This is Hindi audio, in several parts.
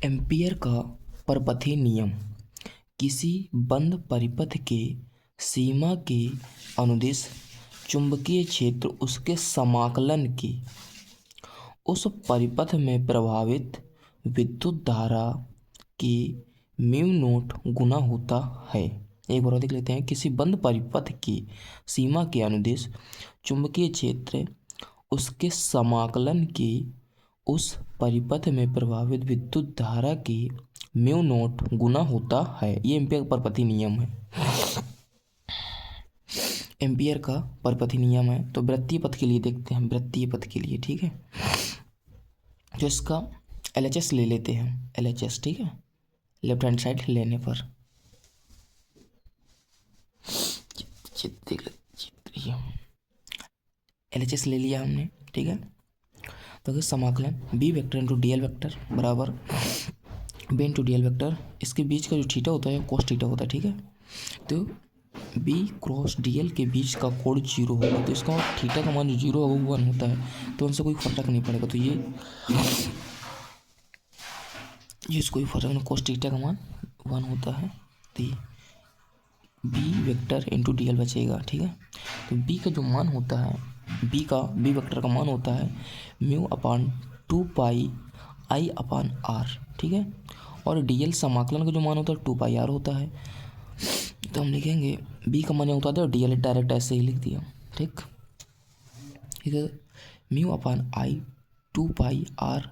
एम्पीयर का परपथीय नियम किसी बंद परिपथ के सीमा के अनुदिश चुंबकीय क्षेत्र उसके समाकलन की उस परिपथ में प्रवाहित विद्युत धारा की म्यू नोट गुना होता है। एक बार और देख लेते हैं। किसी बंद परिपथ की सीमा के अनुदिश चुंबकीय क्षेत्र उसके समाकलन की उस परिपथ में प्रवाहित विद्युत धारा की म्यू नोट गुना होता है। ये एम्पीयर का परपथीय नियम है। एम्पीयर का परपथीय नियम है। तो वृत्तीय पथ के लिए देखते हैं। वृत्तीय पथ के लिए ठीक है, जो इसका LHS ले लेते हैं। LHS ठीक है, लेफ्ट हैंड साइड लेने पर LHS ले लिया हमने ठीक है। तो समाकलन B vector into D L vector बराबर B into D L vector, इसके बीच का जो थीटा होता है कोस थीटा होता है ठीक है। तो बी क्रॉस डी एल के बीच का कोण 0 होगा, तो इसका थीटा का मान जो 0 होगा वो 1 होता है, तो उनसे कोई फर्क नहीं पड़ेगा। तो ये कोई फर्क नहीं, कोस थीटा का मान 1 होता है। तो B vector into D L बचेगा ठीक है। तो बी का जो मान होता है, बी वेक्टर का मान होता है म्यू अपान 2 पाई आई अपान आर ठीक है। और डी एल समाकलन का जो मान होता है 2 पाई आर होता है। तो हम लिखेंगे बी का मान होता था, डी एल डायरेक्ट ऐसे ही लिख दिया ठीक है। Mu upon I 2 pi R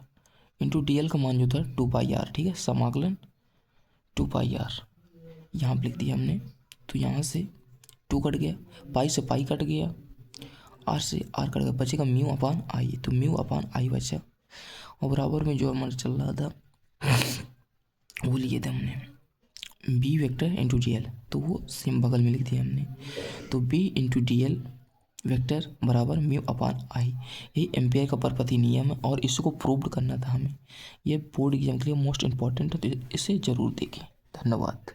into D L का मान जो था 2 पाई आर ठीक है। समाकलन 2 पाई आर यहाँ पर लिख दिया हमने। तो यहाँ से 2 कट गया, पाई से पाई कट गया, आर से आर कट गया, बचेगा म्यू अपान आई। तो म्यू अपान आई बचा, और बराबर में जो हमारा चल रहा था वो लिए थे हमने B vector into D L, तो वो सेम बगल में लिख दिया हमने। तो B into D L vector बराबर म्यू अपान आई। यही एम्पीयर का परपथीय नियम है और इसको प्रूव्ड करना था हमें। ये बोर्ड एग्जाम के लिए मोस्ट इंपॉर्टेंट है, तो इसे जरूर देखें। धन्यवाद।